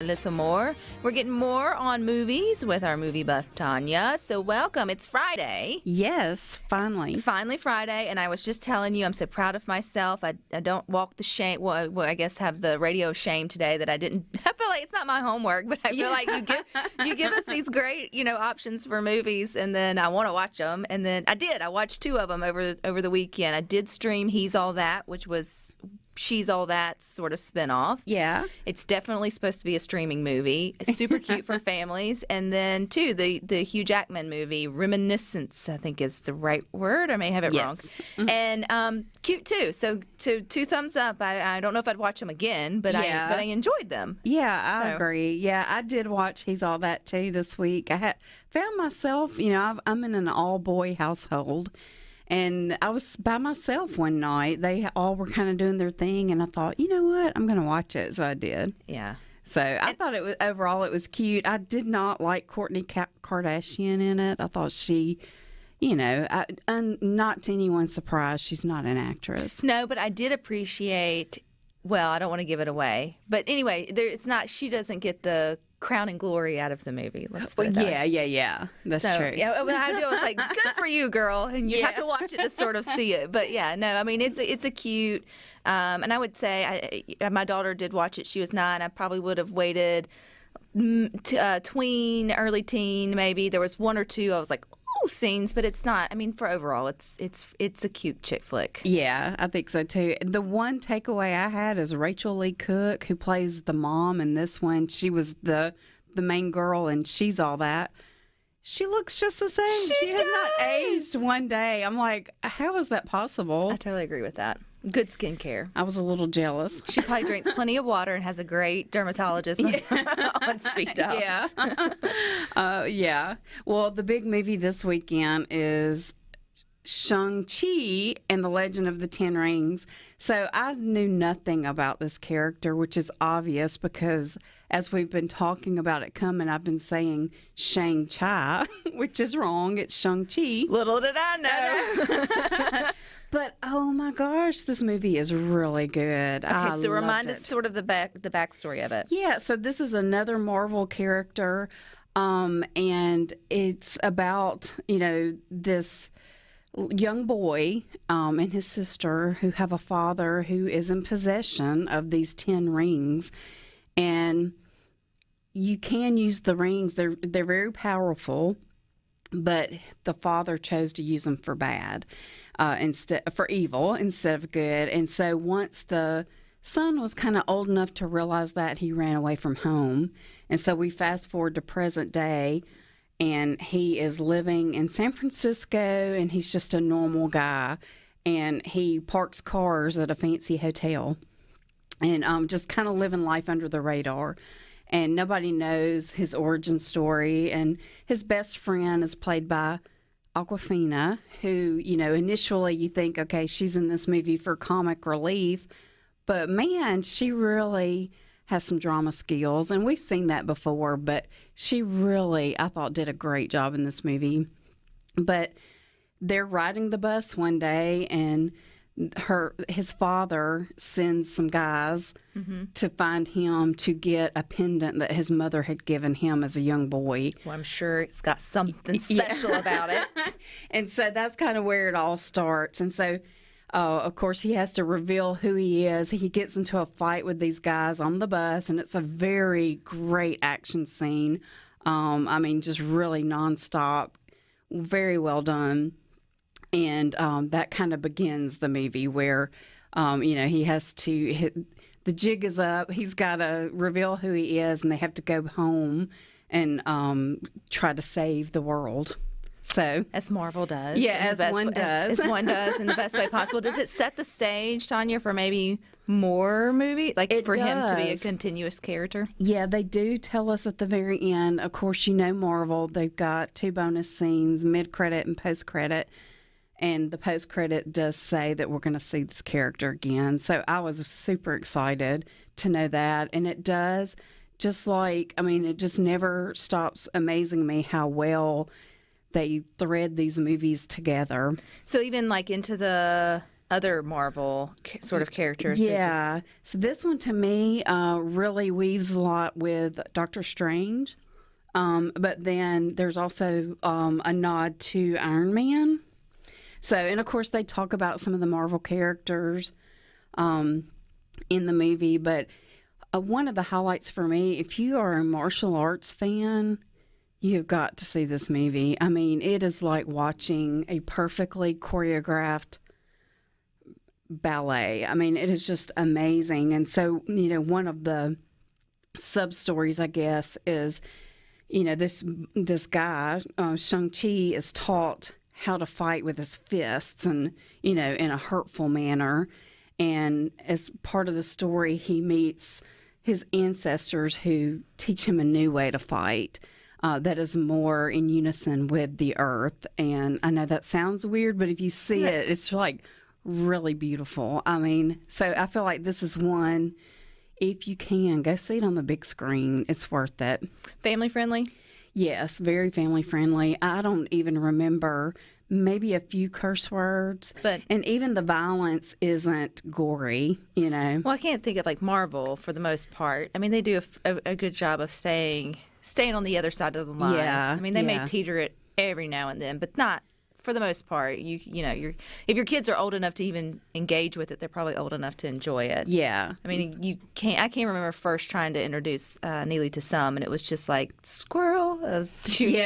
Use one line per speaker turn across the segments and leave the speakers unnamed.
A little more. We're getting more on movies with our movie buff Tanya. So welcome. It's Friday.
Yes, finally.
Finally Friday. And I was just telling you, I'm so proud of myself. I don't walk the shame. Well, I guess have the radio of shame today that I didn't. I feel like it's not my homework, but I feel like you give us these great, options for movies, and then I want to watch them. And then I did. I watched 2 of them over the weekend. I did stream He's All That, which was She's All That sort of spinoff.
Yeah.
It's definitely supposed to be a streaming movie. Super cute for families. And then, too, the Hugh Jackman movie, Reminiscence, I think is the right word. I may have it wrong. Mm-hmm. And cute, too. So 2 thumbs up. I don't know if I'd watch them again, but I enjoyed them.
Yeah, I agree. Yeah, I did watch He's All That, too, this week. I found myself, I'm in an all-boy household. And I was by myself one night. They all were kind of doing their thing, and I thought, you know what? I'm going to watch it. So I did.
Yeah.
So I thought overall it was cute. I did not like Kourtney Kardashian in it. I thought she, not to anyone's surprise, she's not an actress.
No, but I did appreciate. Well, I don't want to give it away, but anyway, she doesn't get the crown and glory out of the movie. Let's put it that way.
Yeah. That's true.
Yeah, I was like, good for you, girl, and you have to watch it to sort of see it. But yeah, no, I mean it's a cute, and I would say my daughter did watch it. She was 9. I probably would have waited tween, early teen, maybe. There was 1 or 2. I was like, scenes, but it's not. I mean, for overall, it's a cute chick flick.
Yeah, I think so too. The one takeaway I had is Rachel Lee Cook, who plays the mom in this one. She was the main girl, and She's All That. She looks just the same. She has not aged one day. I'm like, how is that possible?
I totally agree with that. Good skincare.
I was a little jealous.
She probably drinks plenty of water and has a great dermatologist on speed dial.
Yeah. Yeah. Well, the big movie this weekend is Shang Chi and the Legend of the Ten Rings. So I knew nothing about this character, which is obvious because as we've been talking about it coming, I've been saying Shang Chi, which is wrong. It's Shang Chi.
Little did I know.
But oh my gosh, this movie is really good.
Okay, so remind us sort of the backstory of it.
Yeah, so this is another Marvel character, and it's about this young boy and his sister who have a father who is in possession of these 10 rings, and you can use the rings. They're very powerful, but the father chose to use them for bad. For evil instead of good. And so once the son was kind of old enough to realize that, he ran away from home. And so we fast forward to present day, and he is living in San Francisco, and he's just a normal guy. And he parks cars at a fancy hotel and just kind of living life under the radar. And nobody knows his origin story. And his best friend is played by Awkwafina, who, initially you think, okay, she's in this movie for comic relief, but man, she really has some drama skills, and we've seen that before, but she really, I thought, did a great job in this movie. But they're riding the bus one day, and his father sends some guys to find him to get a pendant that his mother had given him as a young boy.
Well, I'm sure it's got something special about it.
And so that's kind of where it all starts. And so, of course, he has to reveal who he is. He gets into a fight with these guys on the bus, and it's a very great action scene. I mean, just really nonstop, very well done. And that kind of begins the movie where, he has to the jig is up. He's got to reveal who he is, and they have to go home and try to save the world. So
as Marvel does.
Yeah, as one does.
As one does in the best way possible. Does it set the stage, Tanya, for maybe more movie? Like
it
for
does.
him to be a continuous character?
Yeah, they do tell us at the very end. Of course, Marvel, they've got 2 bonus scenes, mid-credit and post-credit. And the post-credit does say that we're going to see this character again. So I was super excited to know that. And it does, it just never stops amazing me how well they thread these movies together.
So even like into the other Marvel sort of characters.
Yeah. So this one to me really weaves a lot with Doctor Strange. But then there's also a nod to Iron Man. So, and of course, they talk about some of the Marvel characters in the movie. But one of the highlights for me, if you are a martial arts fan, you've got to see this movie. I mean, it is like watching a perfectly choreographed ballet. I mean, it is just amazing. And so, one of the sub stories, I guess, is, this guy, Shang Chi, is taught how to fight with his fists and, in a hurtful manner. And as part of the story, he meets his ancestors who teach him a new way to fight that is more in unison with the earth. And I know that sounds weird, but if you see it, it's like really beautiful. I mean, so I feel like this is one, if you can, go see it on the big screen. It's worth it.
Family friendly?
Yes, very family friendly. I don't even remember, maybe a few curse words, and even the violence isn't gory, Well,
I can't think of like Marvel for the most part. I mean, they do a good job of staying on the other side of the line.
Yeah,
I mean, they may teeter it every now and then, but not for the most part. If your kids are old enough to even engage with it, they're probably old enough to enjoy it.
Yeah.
I mean, I can't remember first trying to introduce Neely to some, and it was just like squirrel. Because you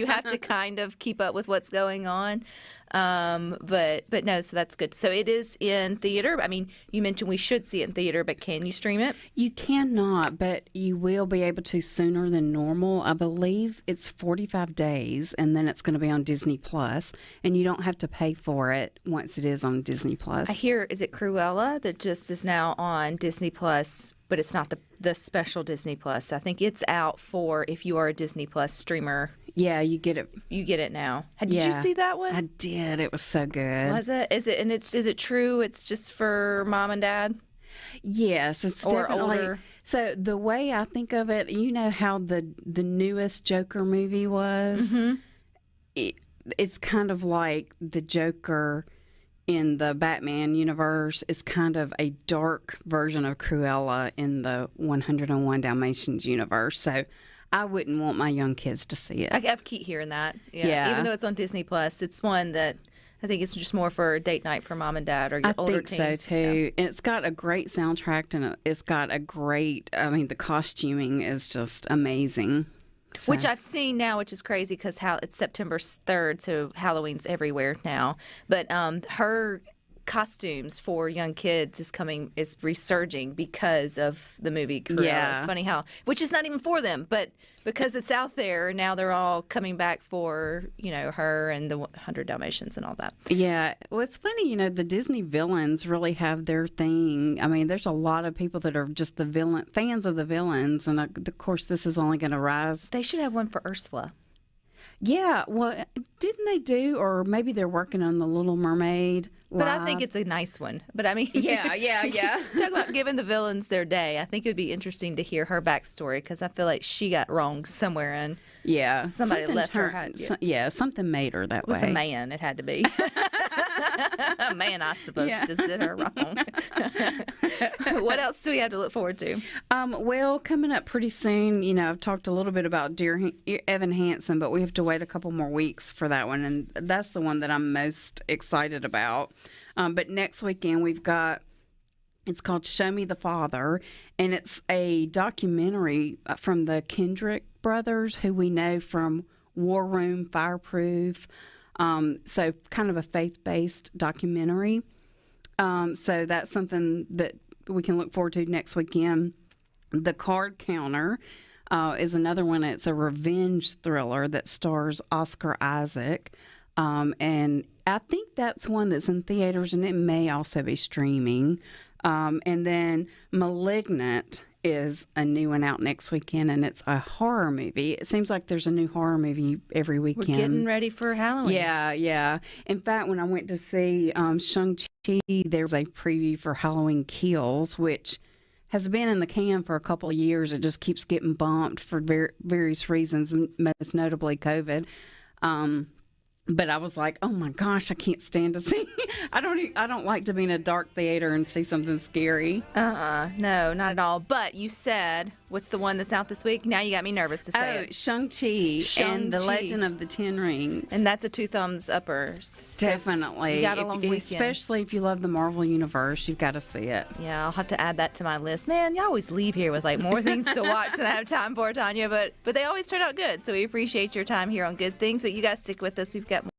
have to kind of keep up with what's going on. But no, so that's good. So it is in theater. I mean, you mentioned we should see it in theater, but can you stream it?
You cannot, but you will be able to sooner than normal. I believe it's 45 days, and then it's going to be on Disney Plus, and you don't have to pay for it once it is on Disney Plus.
I hear, is it Cruella that just is now on Disney Plus, but it's not the special Disney Plus. I think it's out for if you are a Disney Plus streamer.
Yeah, you get it.
You get it now. Did you see that one?
I did. It was so good.
Was it? Is it? And is it true? It's just for mom and dad.
Yes, it's
or
definitely
older.
So the way I think of it, you know how the newest Joker movie was.
Mm-hmm.
It's kind of like the Joker in the Batman universe is kind of a dark version of Cruella in the 101 Dalmatians universe. So I wouldn't want my young kids to see it.
I keep hearing that.
Yeah.
Even though it's on Disney Plus, it's one that I think it's just more for a date night for mom and dad or your older teens.
I think so too. And it's got a great soundtrack, and it's got a great, the costuming is just amazing. So.
Which I've seen now, which is crazy because it's September 3rd, so Halloween's everywhere now. But her costumes for young kids is resurging because of the movie Cruella.
Yeah.
It's funny which is not even for them, but because it's out there, now they're all coming back for, her and the 100 Dalmatians and all that.
Yeah. Well, it's funny, the Disney villains really have their thing. I mean, there's a lot of people that are just fans of the villains, and of course, this is only going to rise.
They should have one for Ursula.
Yeah, well, didn't they do, or maybe they're working on the Little Mermaid live?
But I think it's a nice one. But I mean,
yeah.
Talk about giving the villains their day. I think it would be interesting to hear her backstory because I feel like she got wrong somewhere and somebody left her.
Something made her that way.
It was a man. It had to be. A man, I suppose, just did her wrong. What else do we have to look forward to?
Well, coming up pretty soon, I've talked a little bit about Dear Evan Hansen, but we have to wait a couple more weeks for that one, and that's the one that I'm most excited about. But next weekend we've got, it's called Show Me the Father, and it's a documentary from the Kendrick brothers, who we know from War Room, Fireproof. So kind of a faith-based documentary. So that's something that we can look forward to next weekend. The Card Counter is another one. It's a revenge thriller that stars Oscar Isaac. And I think that's one that's in theaters, and it may also be streaming. And then Malignant is a new one out next weekend, and it's a horror movie. It seems like there's a new horror movie every weekend.
We're getting ready for Halloween.
Yeah. In fact, when I went to see Shang-Chi, there was a preview for Halloween Kills, which has been in the can for a couple of years. It just keeps getting bumped for various reasons, most notably COVID. But I was like, oh my gosh, I can't stand to see. I don't like to be in a dark theater and see something scary.
No, not at all. But you said, what's the one that's out this week? Now you got me nervous to say it.
Shang Chi and the Legend of the Ten Rings.
And that's a 2 thumbs uppers. So
definitely.
you got a long weekend.
Especially if you love the Marvel Universe, you've got to see it.
Yeah, I'll have to add that to my list. Man, you always leave here with like more things to watch than I have time for, Tanya. But they always turn out good. So we appreciate your time here on Good Things. But you guys stick with us. We've got